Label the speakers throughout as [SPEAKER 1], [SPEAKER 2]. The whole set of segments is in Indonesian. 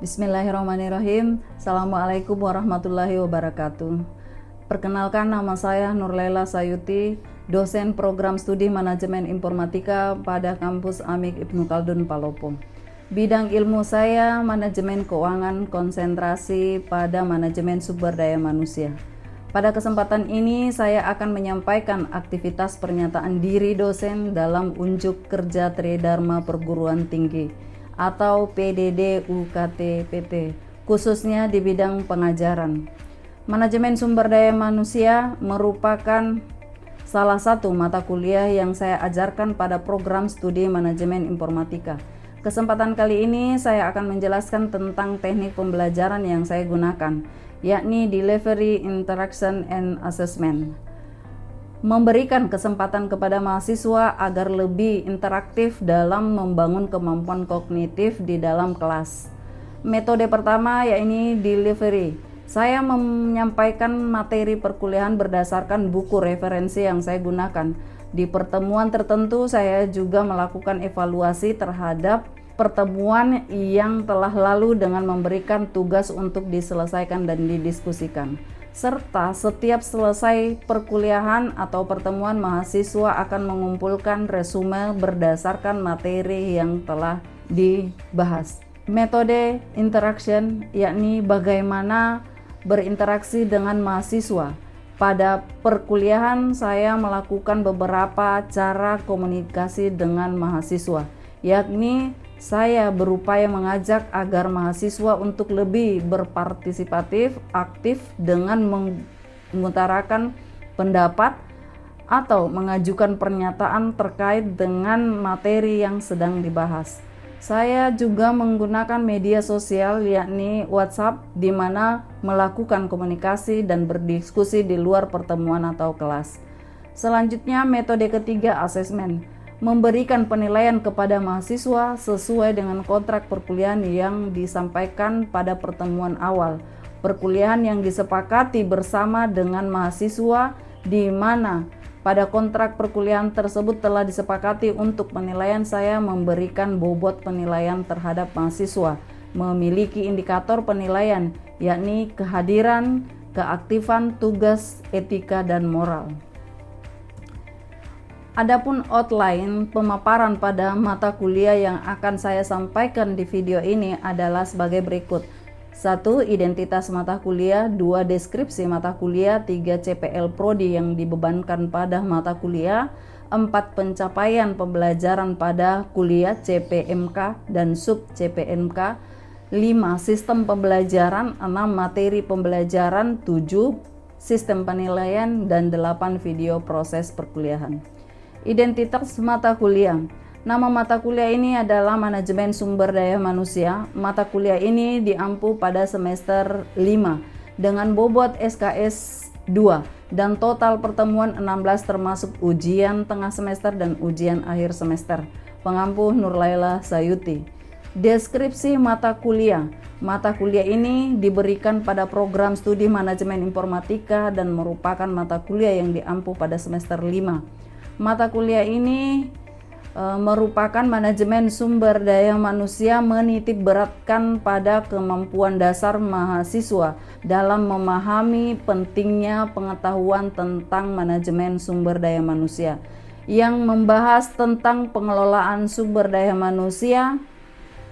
[SPEAKER 1] Bismillahirrahmanirrahim. Assalamualaikum warahmatullahi wabarakatuh. Perkenalkan, nama saya Nurlaila Sayuti, dosen program studi manajemen informatika pada kampus Amik Ibnu Khaldun Palopo. Bidang ilmu saya manajemen keuangan, konsentrasi pada manajemen sumber daya manusia. Pada kesempatan ini saya akan menyampaikan aktivitas pernyataan diri dosen dalam unjuk kerja Tridharma Perguruan Tinggi atau PDD UKT PT, khususnya di bidang pengajaran. Manajemen sumber daya manusia merupakan salah satu mata kuliah yang saya ajarkan pada program studi manajemen informatika. Kesempatan kali ini saya akan menjelaskan tentang teknik pembelajaran yang saya gunakan, yakni Delivery, Interaction, and Assessment. Memberikan kesempatan kepada mahasiswa agar lebih interaktif dalam membangun kemampuan kognitif di dalam kelas. Metode pertama yakni delivery. Saya menyampaikan materi perkuliahan berdasarkan buku referensi yang saya gunakan. Di pertemuan tertentu saya juga melakukan evaluasi terhadap pertemuan yang telah lalu dengan memberikan tugas untuk diselesaikan dan didiskusikan. Serta setiap selesai perkuliahan atau pertemuan, mahasiswa akan mengumpulkan resume berdasarkan materi yang telah dibahas. Metode interaction yakni bagaimana berinteraksi dengan mahasiswa. Pada perkuliahan saya melakukan beberapa cara komunikasi dengan mahasiswa, yakni saya berupaya mengajak agar mahasiswa untuk lebih berpartisipatif, aktif dengan mengutarakan pendapat atau mengajukan pernyataan terkait dengan materi yang sedang dibahas. Saya juga menggunakan media sosial yakni WhatsApp, di mana melakukan komunikasi dan berdiskusi di luar pertemuan atau kelas. Selanjutnya, metode ketiga, asesmen. Memberikan penilaian kepada mahasiswa sesuai dengan kontrak perkuliahan yang disampaikan pada pertemuan awal. Perkuliahan yang disepakati bersama dengan mahasiswa, di mana pada kontrak perkuliahan tersebut telah disepakati untuk penilaian saya memberikan bobot penilaian terhadap mahasiswa, memiliki indikator penilaian yakni kehadiran, keaktifan, tugas, etika, dan moral. Adapun outline pemaparan pada mata kuliah yang akan saya sampaikan di video ini adalah sebagai berikut. 1. Identitas mata kuliah. 2. Deskripsi mata kuliah. 3. CPL Prodi yang dibebankan pada mata kuliah. 4. Pencapaian pembelajaran pada kuliah CPMK dan sub CPMK. 5. Sistem pembelajaran. 6. Materi pembelajaran. 7. Sistem penilaian. Dan 8. Video proses perkuliahan. Identitas mata kuliah. Nama mata kuliah ini adalah Manajemen Sumber Daya Manusia. Mata kuliah ini diampu pada semester 5 dengan bobot SKS 2 dan total pertemuan 16 termasuk ujian tengah semester dan ujian akhir semester. Pengampu Nurlaila Sayuti. Deskripsi mata kuliah. Mata kuliah ini diberikan pada program studi manajemen informatika dan merupakan mata kuliah yang diampu pada semester 5. Mata kuliah ini merupakan manajemen sumber daya manusia, menitik beratkan pada kemampuan dasar mahasiswa dalam memahami pentingnya pengetahuan tentang manajemen sumber daya manusia, yang membahas tentang pengelolaan sumber daya manusia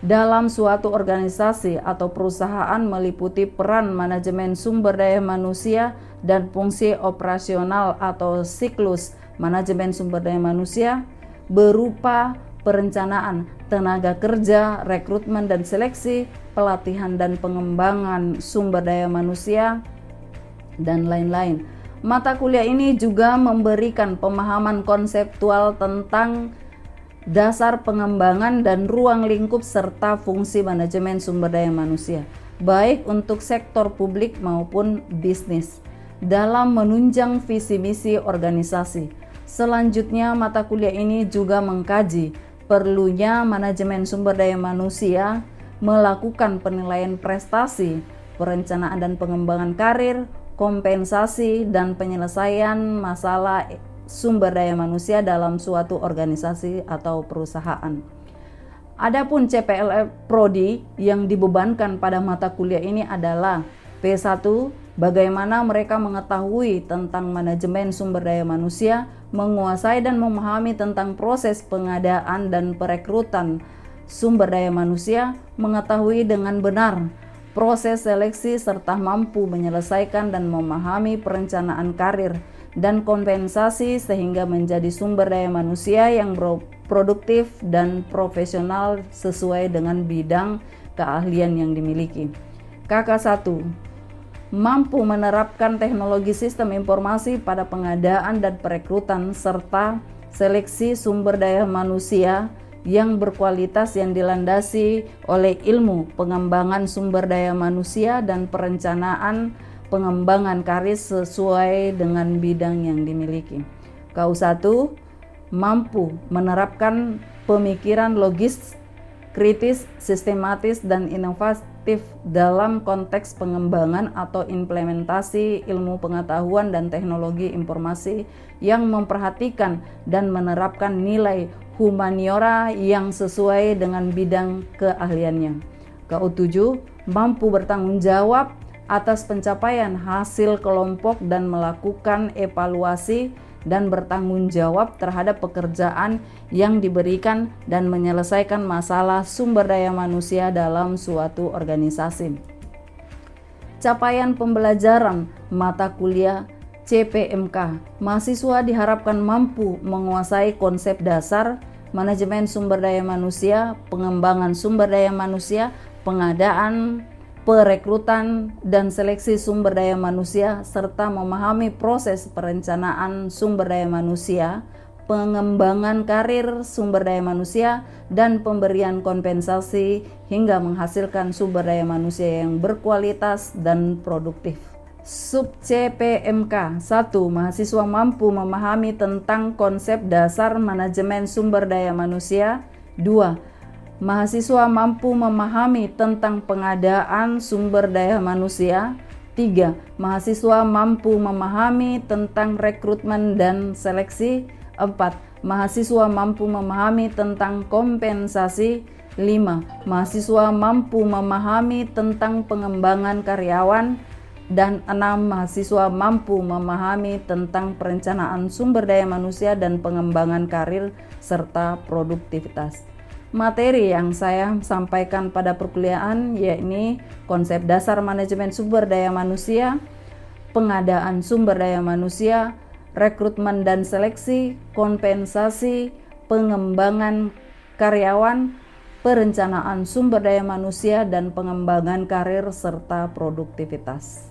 [SPEAKER 1] dalam suatu organisasi atau perusahaan, meliputi peran manajemen sumber daya manusia dan fungsi operasional atau siklus manajemen sumber daya manusia berupa perencanaan tenaga kerja, rekrutmen dan seleksi, pelatihan dan pengembangan sumber daya manusia, dan lain-lain. Mata kuliah ini juga memberikan pemahaman konseptual tentang dasar pengembangan dan ruang lingkup serta fungsi manajemen sumber daya manusia, baik untuk sektor publik maupun bisnis, dalam menunjang visi misi organisasi. Selanjutnya, mata kuliah ini juga mengkaji perlunya manajemen sumber daya manusia melakukan penilaian prestasi, perencanaan dan pengembangan karir, kompensasi, dan penyelesaian masalah sumber daya manusia dalam suatu organisasi atau perusahaan. Adapun CPLF Prodi yang dibebankan pada mata kuliah ini adalah P1, bagaimana mereka mengetahui tentang manajemen sumber daya manusia, menguasai dan memahami tentang proses pengadaan dan perekrutan sumber daya manusia, mengetahui dengan benar proses seleksi serta mampu menyelesaikan dan memahami perencanaan karir dan kompensasi sehingga menjadi sumber daya manusia yang produktif dan profesional sesuai dengan bidang keahlian yang dimiliki. KK1, mampu menerapkan teknologi sistem informasi pada pengadaan dan perekrutan serta seleksi sumber daya manusia yang berkualitas yang dilandasi oleh ilmu pengembangan sumber daya manusia dan perencanaan pengembangan karir sesuai dengan bidang yang dimiliki. KU1, mampu menerapkan pemikiran logis, kritis, sistematis, dan inovatif dalam konteks pengembangan atau implementasi ilmu pengetahuan dan teknologi informasi yang memperhatikan dan menerapkan nilai humaniora yang sesuai dengan bidang keahliannya. KU7, mampu bertanggung jawab atas pencapaian hasil kelompok dan melakukan evaluasi dan bertanggung jawab terhadap pekerjaan yang diberikan dan menyelesaikan masalah sumber daya manusia dalam suatu organisasi. Capaian pembelajaran mata kuliah CPMK, mahasiswa diharapkan mampu menguasai konsep dasar manajemen sumber daya manusia, pengembangan sumber daya manusia, pengadaan, perekrutan, dan seleksi sumber daya manusia, serta memahami proses perencanaan sumber daya manusia, pengembangan karir sumber daya manusia, dan pemberian kompensasi hingga menghasilkan sumber daya manusia yang berkualitas dan produktif. Sub CPMK 1. Mahasiswa mampu memahami tentang konsep dasar manajemen sumber daya manusia. 2. Mahasiswa mampu memahami tentang pengadaan sumber daya manusia. 3. Mahasiswa mampu memahami tentang rekrutmen dan seleksi. 4. Mahasiswa mampu memahami tentang kompensasi. 5. Mahasiswa mampu memahami tentang pengembangan karyawan. Dan 6. Mahasiswa mampu memahami tentang perencanaan sumber daya manusia dan pengembangan karir serta produktivitas. Materi yang saya sampaikan pada perkuliahan yakni konsep dasar manajemen sumber daya manusia, pengadaan sumber daya manusia, rekrutmen dan seleksi, kompensasi, pengembangan karyawan, perencanaan sumber daya manusia, dan pengembangan karir serta produktivitas.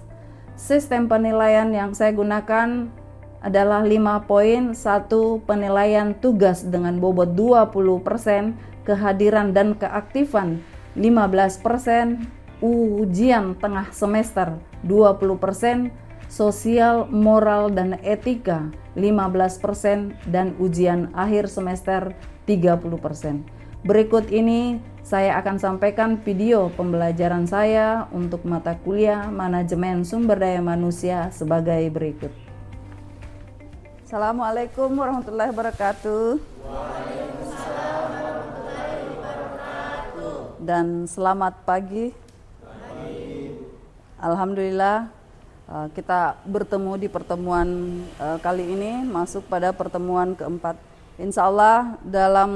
[SPEAKER 1] Sistem penilaian yang saya gunakan adalah 5 poin. 1. Penilaian tugas dengan bobot 20%, kehadiran dan keaktifan 15%, ujian tengah semester 20%, sosial, moral, dan etika 15%, dan ujian akhir semester 30%. Berikut ini saya akan sampaikan video pembelajaran saya untuk mata kuliah manajemen sumber daya manusia sebagai berikut. Assalamualaikum warahmatullahi wabarakatuh.
[SPEAKER 2] Waalaikumsalam warahmatullahi wabarakatuh.
[SPEAKER 1] Dan selamat pagi. Alhamdulillah kita bertemu di pertemuan kali ini, masuk pada pertemuan keempat. Insya Allah dalam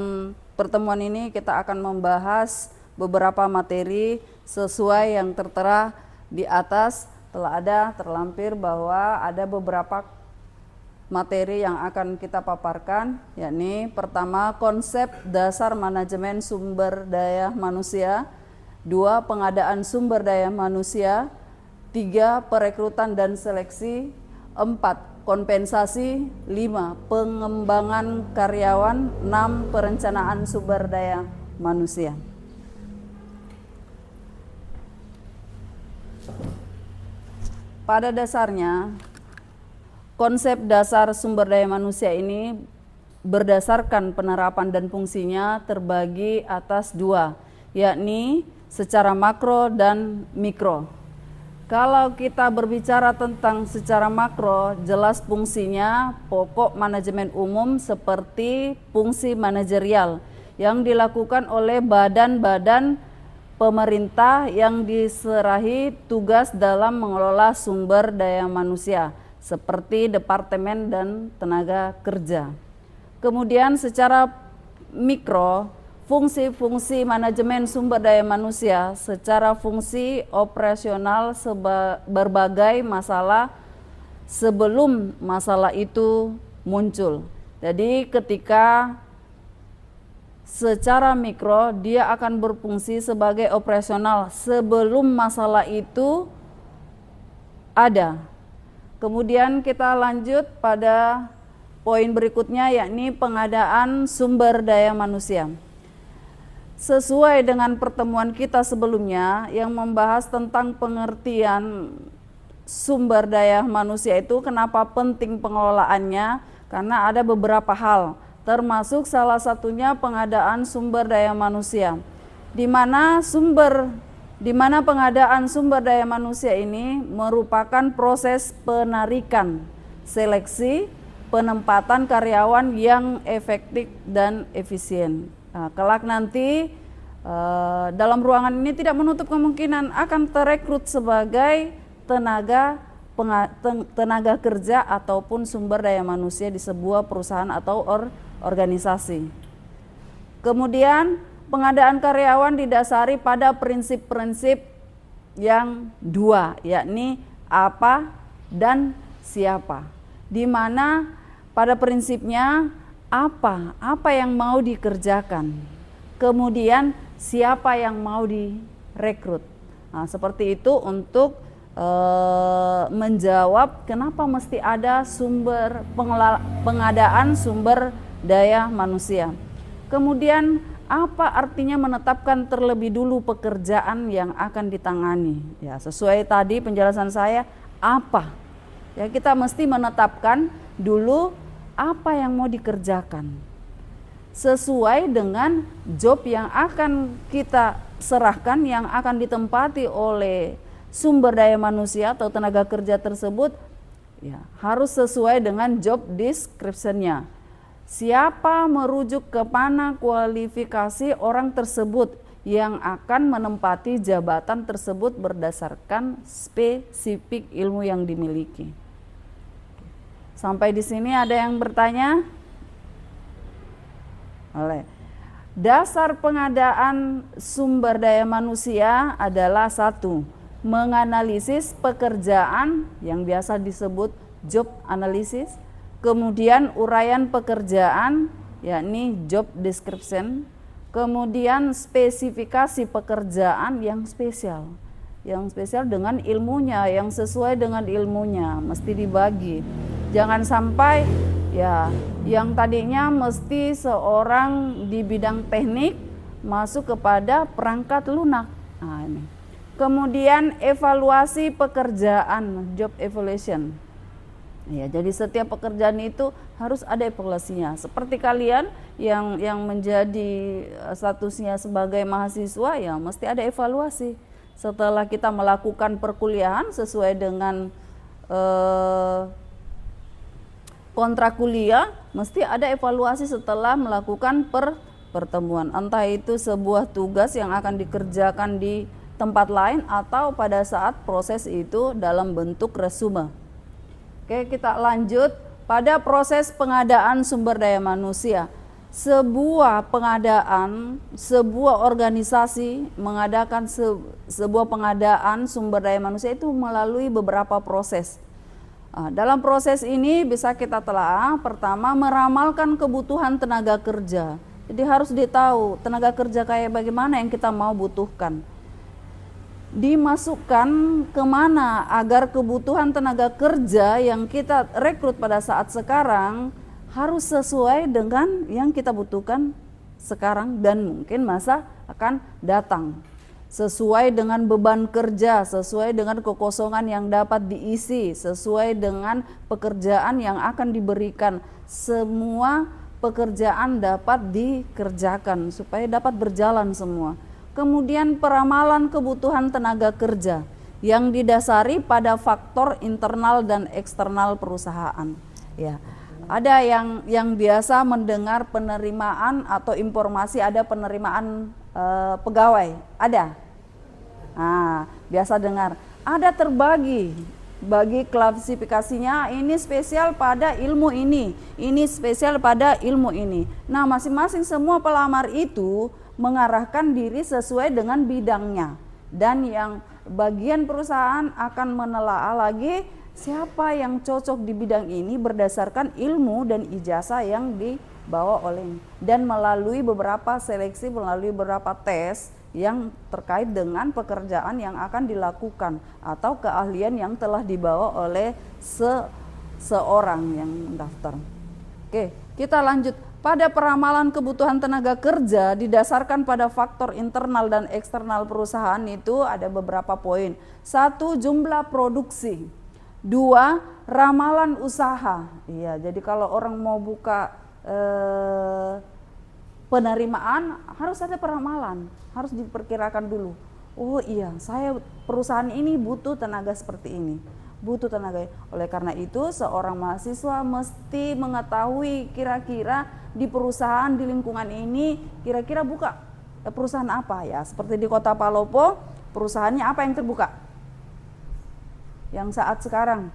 [SPEAKER 1] pertemuan ini kita akan membahas beberapa materi sesuai yang tertera di atas. Telah ada terlampir bahwa ada beberapa materi yang akan kita paparkan, yakni pertama konsep dasar manajemen sumber daya manusia, 2 pengadaan sumber daya manusia, 3 perekrutan dan seleksi, 4 kompensasi, 5 pengembangan karyawan, 6 perencanaan sumber daya manusia. Pada dasarnya, konsep dasar sumber daya manusia ini berdasarkan penerapan dan fungsinya terbagi atas 2, yakni secara makro dan mikro. Kalau kita berbicara tentang secara makro, jelas fungsinya pokok manajemen umum seperti fungsi manajerial yang dilakukan oleh badan-badan pemerintah yang diserahi tugas dalam mengelola sumber daya manusia seperti Departemen dan Tenaga Kerja. Kemudian secara mikro, fungsi-fungsi manajemen sumber daya manusia secara fungsi operasional berbagai masalah sebelum masalah itu muncul. Jadi ketika secara mikro dia akan berfungsi sebagai operasional sebelum masalah itu ada. Kemudian kita lanjut pada poin berikutnya, yakni pengadaan sumber daya manusia. Sesuai dengan pertemuan kita sebelumnya yang membahas tentang pengertian sumber daya manusia itu, kenapa penting pengelolaannya? Karena ada beberapa hal, termasuk salah satunya pengadaan sumber daya manusia, di mana pengadaan sumber daya manusia ini merupakan proses penarikan, seleksi, penempatan karyawan yang efektif dan efisien. Nah, kelak nanti dalam ruangan ini tidak menutup kemungkinan akan terekrut sebagai tenaga kerja ataupun sumber daya manusia di sebuah perusahaan atau organisasi. Kemudian pengadaan karyawan didasari pada prinsip-prinsip yang dua, yakni apa dan siapa. Di mana pada prinsipnya apa yang mau dikerjakan, kemudian siapa yang mau direkrut. Nah, seperti itu untuk menjawab kenapa mesti ada pengadaan sumber daya manusia. Kemudian apa artinya menetapkan terlebih dulu pekerjaan yang akan ditangani? Ya, sesuai tadi penjelasan saya, apa? Ya, kita mesti menetapkan dulu apa yang mau dikerjakan sesuai dengan job yang akan kita serahkan, yang akan ditempati oleh sumber daya manusia atau tenaga kerja tersebut. Ya, harus sesuai dengan job description-nya. Siapa merujuk ke mana kualifikasi orang tersebut yang akan menempati jabatan tersebut berdasarkan spesifik ilmu yang dimiliki. Sampai di sini ada yang bertanya? Dasar pengadaan sumber daya manusia adalah 1. Menganalisis pekerjaan yang biasa disebut job analysis. Kemudian uraian pekerjaan, yakni job description. Kemudian spesifikasi pekerjaan yang spesial dengan ilmunya, yang sesuai dengan ilmunya, mesti dibagi. Jangan sampai ya yang tadinya mesti seorang di bidang teknik masuk kepada perangkat lunak. Nah, ini. Kemudian evaluasi pekerjaan, job evaluation. Ya, jadi setiap pekerjaan itu harus ada evaluasinya. Seperti kalian yang menjadi statusnya sebagai mahasiswa, ya mesti ada evaluasi. Setelah kita melakukan perkuliahan sesuai dengan kontrak kuliah, mesti ada evaluasi setelah melakukan pertemuan. Entah itu sebuah tugas yang akan dikerjakan di tempat lain atau pada saat proses itu dalam bentuk resume. Oke, kita lanjut pada proses pengadaan sumber daya manusia. Sebuah organisasi mengadakan sebuah pengadaan sumber daya manusia itu melalui beberapa proses. Dalam proses ini bisa kita telah, pertama, meramalkan kebutuhan tenaga kerja. Jadi harus ditahu tenaga kerja kayak bagaimana yang kita mau butuhkan. Dimasukkan kemana agar kebutuhan tenaga kerja yang kita rekrut pada saat sekarang harus sesuai dengan yang kita butuhkan sekarang dan mungkin masa akan datang. Sesuai dengan beban kerja, sesuai dengan kekosongan yang dapat diisi, sesuai dengan pekerjaan yang akan diberikan. Semua pekerjaan dapat dikerjakan supaya dapat berjalan semua. Kemudian peramalan kebutuhan tenaga kerja yang didasari pada faktor internal dan eksternal perusahaan. Ya, Ada yang biasa mendengar penerimaan atau informasi ada penerimaan pegawai, ada. Nah, biasa dengar. Ada terbagi bagi klasifikasinya, ini spesial pada ilmu ini spesial pada ilmu ini. Nah, masing-masing semua pelamar itu mengarahkan diri sesuai dengan bidangnya, dan yang bagian perusahaan akan menelaah lagi siapa yang cocok di bidang ini berdasarkan ilmu dan ijazah yang dibawa oleh, dan melalui beberapa seleksi, melalui beberapa tes yang terkait dengan pekerjaan yang akan dilakukan atau keahlian yang telah dibawa oleh seorang yang mendaftar. Oke, kita lanjut. Pada peramalan kebutuhan tenaga kerja didasarkan pada faktor internal dan eksternal perusahaan itu ada beberapa poin. 1. Jumlah produksi. 2. Ramalan usaha. Iya, jadi kalau orang mau buka penerimaan harus ada peramalan, harus diperkirakan dulu. Oh iya, saya perusahaan ini butuh tenaga seperti ini, butuh tenaga. Oleh karena itu seorang mahasiswa mesti mengetahui kira-kira di perusahaan di lingkungan ini kira-kira buka perusahaan apa ya. Seperti di Kota Palopo, perusahaannya apa yang terbuka? Yang saat sekarang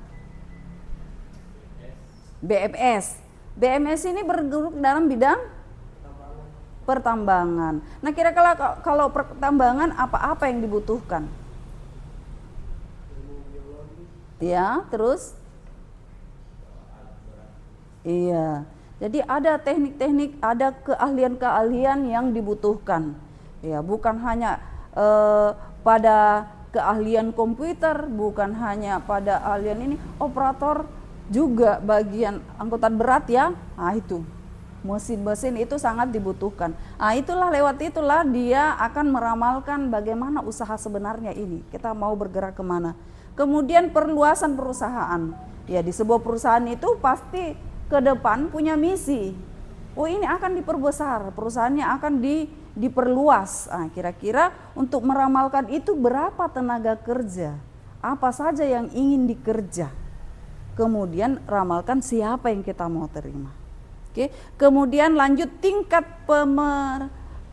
[SPEAKER 1] BMS. BMS ini bergerak dalam bidang pertambangan. Nah, kira-kira kalau pertambangan apa-apa yang dibutuhkan? Ya, terus? Iya. Jadi ada teknik-teknik, ada keahlian-keahlian yang dibutuhkan. Ya, bukan hanya pada keahlian komputer, bukan hanya pada ahlian ini, operator juga bagian angkutan berat ya. Nah, itu. Mesin-mesin itu sangat dibutuhkan. Nah, lewat itulah dia akan meramalkan bagaimana usaha sebenarnya ini. Kita mau bergerak kemana. Kemudian perluasan perusahaan. Ya, di sebuah perusahaan itu pasti ke depan punya misi. Oh, ini akan diperbesar, perusahaannya akan diperluas. Nah, kira-kira untuk meramalkan itu berapa tenaga kerja? Apa saja yang ingin dikerja? Kemudian ramalkan siapa yang kita mau terima. Oke, kemudian lanjut tingkat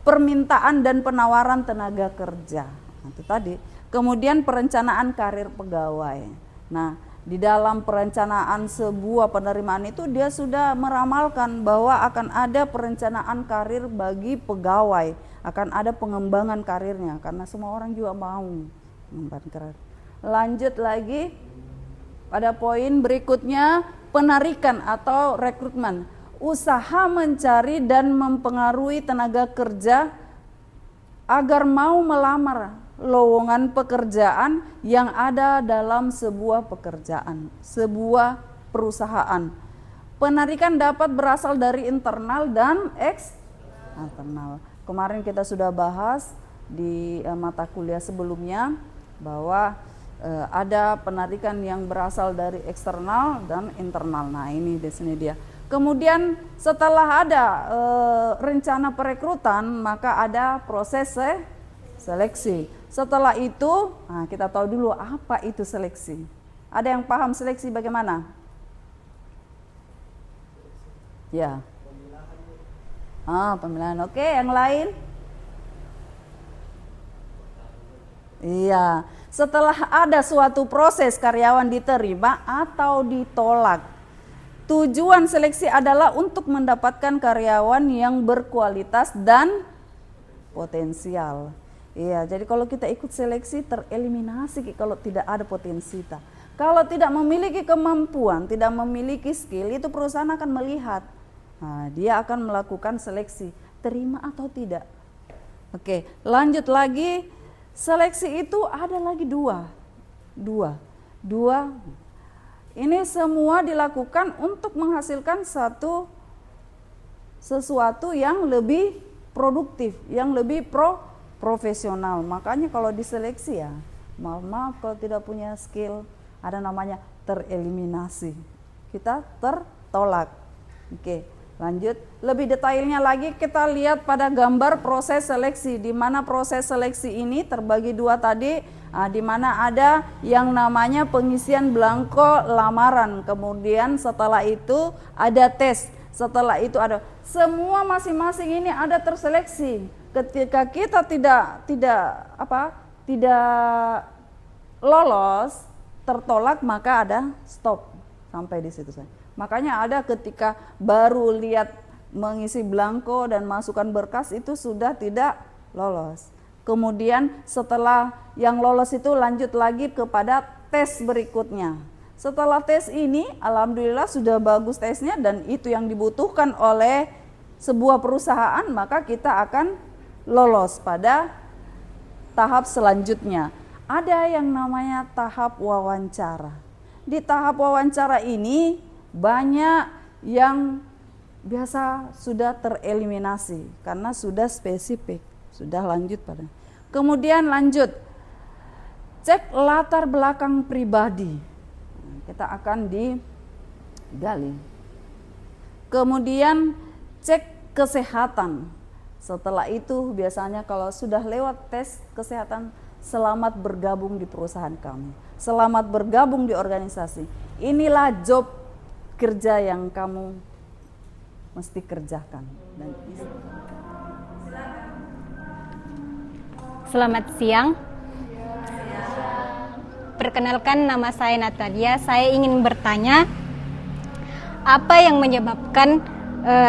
[SPEAKER 1] permintaan dan penawaran tenaga kerja. Nah, itu tadi. Kemudian perencanaan karir pegawai. Nah, di dalam perencanaan sebuah penerimaan itu dia sudah meramalkan bahwa akan ada perencanaan karir bagi pegawai, akan ada pengembangan karirnya karena semua orang juga mau mengembangkan karir. Lanjut lagi pada poin berikutnya, penarikan atau rekrutmen. Usaha mencari dan mempengaruhi tenaga kerja agar mau melamar lowongan pekerjaan yang ada dalam sebuah pekerjaan, sebuah perusahaan. Penarikan dapat berasal dari internal dan eksternal. Kemarin kita sudah bahas di mata kuliah sebelumnya bahwa ada penarikan yang berasal dari eksternal dan internal. Nah, ini di sini dia. Kemudian setelah ada rencana perekrutan, maka ada proses seleksi. Setelah itu, nah kita tahu dulu apa itu seleksi. Ada yang paham seleksi bagaimana? Ya. Pemilihan. Oke, yang lain? Iya. Setelah ada suatu proses karyawan diterima atau ditolak. Tujuan seleksi adalah untuk mendapatkan karyawan yang berkualitas dan potensial. Iya, jadi kalau kita ikut seleksi tereliminasi kalau tidak ada potensi. Kalau tidak memiliki kemampuan, tidak memiliki skill, itu perusahaan akan melihat. Nah, dia akan melakukan seleksi, terima atau tidak. Oke, lanjut lagi. Seleksi itu ada lagi dua. Ini semua dilakukan untuk menghasilkan sesuatu yang lebih produktif, yang lebih profesional. Makanya kalau diseleksi ya, maaf kalau tidak punya skill, ada namanya tereliminasi. Kita tertolak. Oke. Lanjut, lebih detailnya lagi kita lihat pada gambar proses seleksi, di mana proses seleksi ini terbagi dua tadi, di mana ada yang namanya pengisian belangko lamaran, kemudian setelah itu ada tes, setelah itu ada semua masing-masing ini ada terseleksi. Ketika kita tidak lolos, tertolak, maka ada stop sampai di situ saja. Makanya ada ketika baru lihat mengisi belangko dan masukkan berkas itu sudah tidak lolos. Kemudian setelah yang lolos itu lanjut lagi kepada tes berikutnya. Setelah tes ini alhamdulillah sudah bagus tesnya dan itu yang dibutuhkan oleh sebuah perusahaan, maka kita akan lolos pada tahap selanjutnya. Ada yang namanya tahap wawancara. Di tahap wawancara ini banyak yang biasa sudah tereliminasi karena sudah spesifik, sudah lanjut pada. Kemudian lanjut, cek latar belakang pribadi. Kita akan digali. Kemudian cek kesehatan. Setelah itu biasanya kalau sudah lewat tes kesehatan, selamat bergabung di perusahaan kami. Selamat bergabung di organisasi. Inilah job kerja yang kamu mesti kerjakan. Dan
[SPEAKER 3] selamat siang. Perkenalkan, nama saya Natalia. Saya ingin bertanya, apa yang menyebabkan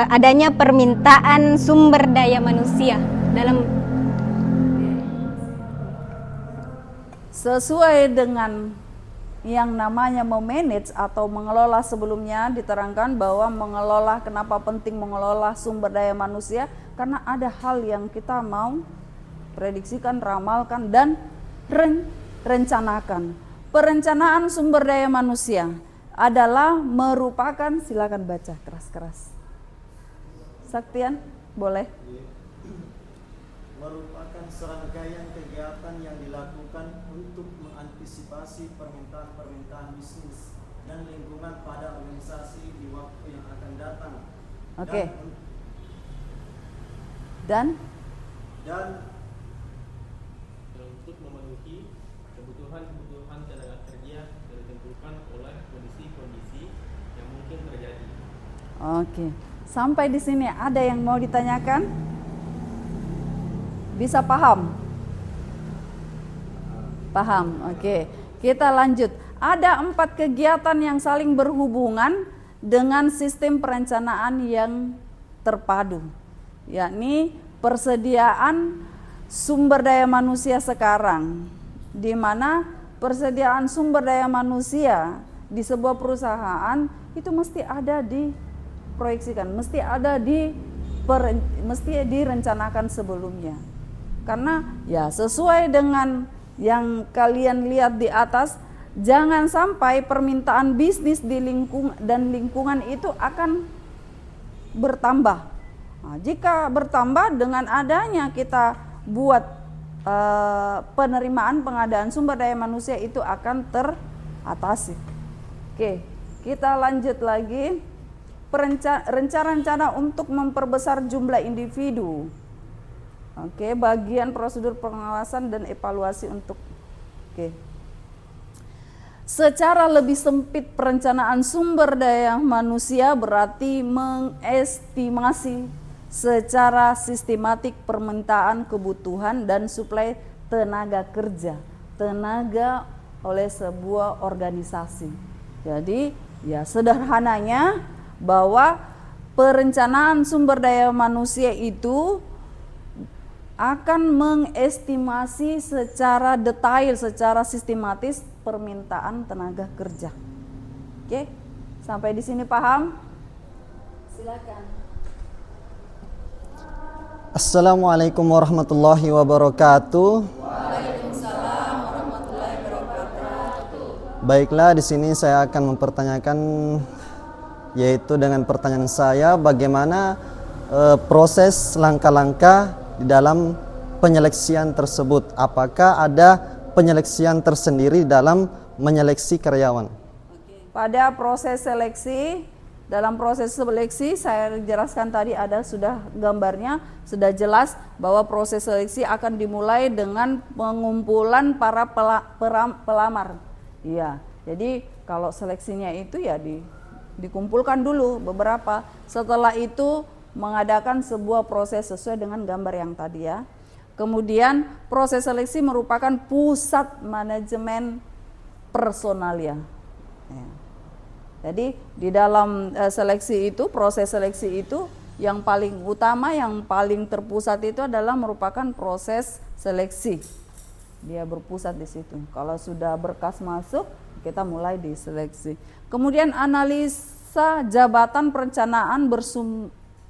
[SPEAKER 3] adanya permintaan sumber daya manusia dalam
[SPEAKER 1] sesuai dengan yang namanya memanage atau mengelola. Sebelumnya diterangkan bahwa mengelola, kenapa penting mengelola sumber daya manusia, karena ada hal yang kita mau prediksikan, ramalkan, dan rencanakan. Perencanaan sumber daya manusia adalah merupakan, silakan baca keras-keras. Saktian, boleh.
[SPEAKER 2] Merupakan serangkaian kegiatan yang dilakukan untuk mengantisipasi permintaan bisnis dan lingkungan pada organisasi di waktu yang akan datang.
[SPEAKER 1] Oke. Dan
[SPEAKER 4] untuk memenuhi kebutuhan tenaga kerja yang ditentukan oleh kondisi-kondisi yang mungkin terjadi.
[SPEAKER 1] Oke. Sampai di sini ada yang mau ditanyakan? Bisa paham? Paham, oke. Kita lanjut. Ada 4 kegiatan yang saling berhubungan dengan sistem perencanaan yang terpadu, yakni persediaan sumber daya manusia sekarang, di mana persediaan sumber daya manusia di sebuah perusahaan itu mesti ada diproyeksikan, mesti direncanakan sebelumnya. Karena ya sesuai dengan yang kalian lihat di atas, jangan sampai permintaan bisnis di lingkungan itu akan bertambah. Nah, jika bertambah dengan adanya kita buat penerimaan pengadaan sumber daya manusia itu akan teratasi. Oke, kita lanjut lagi. Rencana untuk memperbesar jumlah individu. Oke, bagian prosedur pengawasan dan evaluasi untuk secara lebih sempit perencanaan sumber daya manusia berarti mengestimasi secara sistematik permintaan, kebutuhan dan suplai tenaga kerja, tenaga oleh sebuah organisasi. Jadi, ya sederhananya bahwa perencanaan sumber daya manusia itu akan mengestimasi secara detail, secara sistematis permintaan tenaga kerja. Oke, sampai di sini paham? Silakan.
[SPEAKER 5] Assalamualaikum warahmatullahi wabarakatuh.
[SPEAKER 1] Waalaikumsalam warahmatullahi wabarakatuh.
[SPEAKER 5] Baiklah, di sini saya akan mempertanyakan, yaitu dengan pertanyaan saya, bagaimana proses langkah-langkah di dalam penyeleksian tersebut. Apakah ada penyeleksian tersendiri dalam menyeleksi karyawan?
[SPEAKER 1] Pada proses seleksi dalam proses seleksi saya jelaskan tadi ada sudah gambarnya, sudah jelas bahwa proses seleksi akan dimulai dengan pengumpulan para pelamar. Iya, jadi kalau seleksinya itu ya dikumpulkan dulu beberapa. Setelah itu mengadakan sebuah proses sesuai dengan gambar yang tadi ya. Kemudian proses seleksi merupakan pusat manajemen personalia. Ya. Jadi di dalam seleksi itu, proses seleksi itu yang paling utama, yang paling terpusat itu adalah merupakan proses seleksi. Dia berpusat di situ. Kalau sudah berkas masuk, kita mulai diseleksi. Kemudian analisa jabatan perencanaan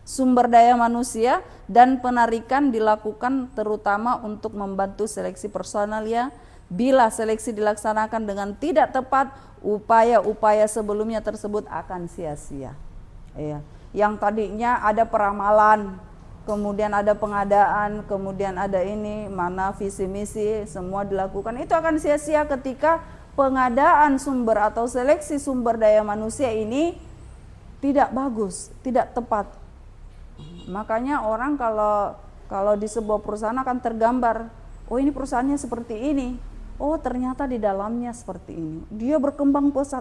[SPEAKER 1] sumber daya manusia dan penarikan dilakukan terutama untuk membantu seleksi personalia. Bila seleksi dilaksanakan dengan tidak tepat, upaya-upaya sebelumnya tersebut akan sia-sia. Ya. Yang tadinya ada peramalan, kemudian ada pengadaan, kemudian ada ini, mana visi misi, semua dilakukan, itu akan sia-sia ketika pengadaan sumber atau seleksi sumber daya manusia ini tidak bagus, tidak tepat. Makanya orang kalau di sebuah perusahaan akan tergambar, oh ini perusahaannya seperti ini. Oh ternyata di dalamnya seperti ini. Dia berkembang pesat.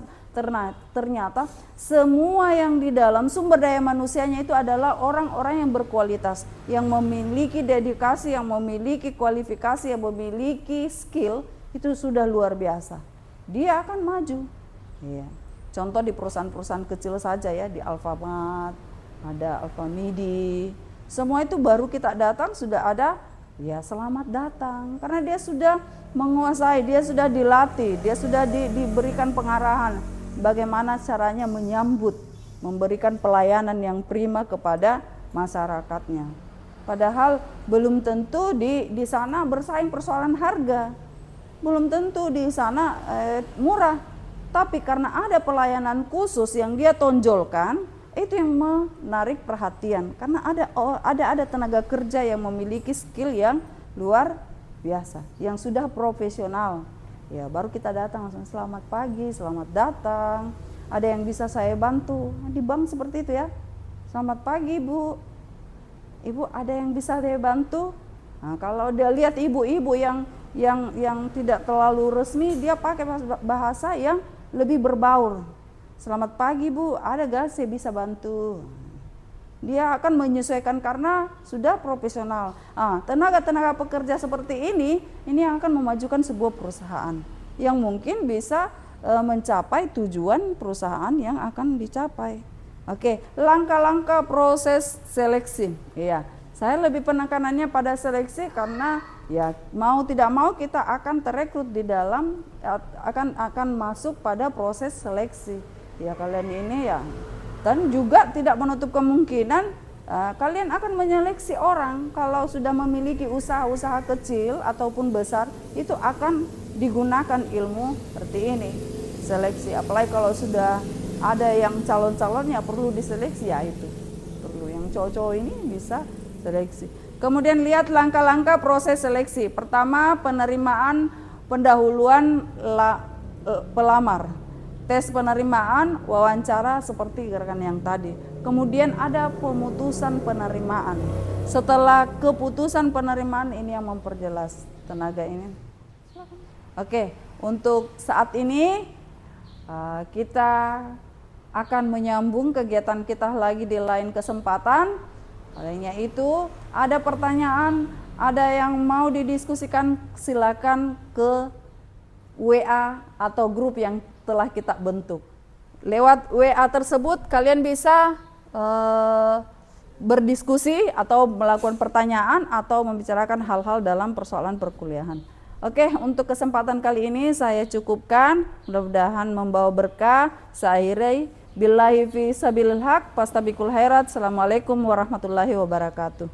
[SPEAKER 1] Ternyata semua yang di dalam sumber daya manusianya itu adalah orang-orang yang berkualitas, yang memiliki dedikasi, yang memiliki kualifikasi, yang memiliki skill, itu sudah luar biasa. Dia akan maju. Iya. Contoh di perusahaan-perusahaan kecil saja ya, di Alfamart, ada Alfamidi. Semua itu baru kita datang sudah ada ya selamat datang, karena dia sudah menguasai, dia sudah dilatih, dia sudah diberikan pengarahan bagaimana caranya menyambut, memberikan pelayanan yang prima kepada masyarakatnya. Padahal belum tentu di sana bersaing persoalan harga, belum tentu di sana murah, tapi karena ada pelayanan khusus yang dia tonjolkan, itu yang menarik perhatian, karena ada tenaga kerja yang memiliki skill yang luar biasa, yang sudah profesional. Ya, baru kita datang langsung selamat pagi, selamat datang. Ada yang bisa saya bantu di bank seperti itu ya. Selamat pagi Bu. Ibu ada yang bisa saya bantu? Nah, kalau dia lihat ibu-ibu yang tidak terlalu resmi, dia pakai bahasa yang lebih berbaur. Selamat pagi Bu, ada gak saya bisa bantu? Dia akan menyesuaikan karena sudah profesional. Tenaga-tenaga pekerja seperti ini yang akan memajukan sebuah perusahaan yang mungkin bisa mencapai tujuan perusahaan yang akan dicapai. Oke, langkah-langkah proses seleksi. Iya, saya lebih penekanannya pada seleksi karena ya mau tidak mau kita akan terekrut di dalam akan masuk pada proses seleksi. Ya kalian ini ya, dan juga tidak menutup kemungkinan kalian akan menyeleksi orang. Kalau sudah memiliki usaha-usaha kecil ataupun besar, itu akan digunakan ilmu seperti ini, seleksi. Apalagi kalau sudah ada yang calon-calonnya perlu diseleksi, ya itu perlu yang cowok-cowok ini bisa seleksi. Kemudian lihat langkah-langkah proses seleksi. Pertama, penerimaan pendahuluan pelamar. Tes penerimaan, wawancara seperti gerakan yang tadi. Kemudian ada pemutusan penerimaan. Setelah keputusan penerimaan, ini yang memperjelas tenaga ini. Oke, untuk saat ini kita akan menyambung kegiatan kita lagi di lain kesempatan. Olehnya itu, ada pertanyaan, ada yang mau didiskusikan, silakan ke WA atau grup yang telah kita bentuk. Lewat WA tersebut kalian bisa berdiskusi atau melakukan pertanyaan atau membicarakan hal-hal dalam persoalan perkuliahan. Oke, untuk kesempatan kali ini saya cukupkan. Mudah-mudahan membawa berkah. Saya akhiri billahi fi sabilil haq, fastabikul khairat. Assalamualaikum warahmatullahi wabarakatuh.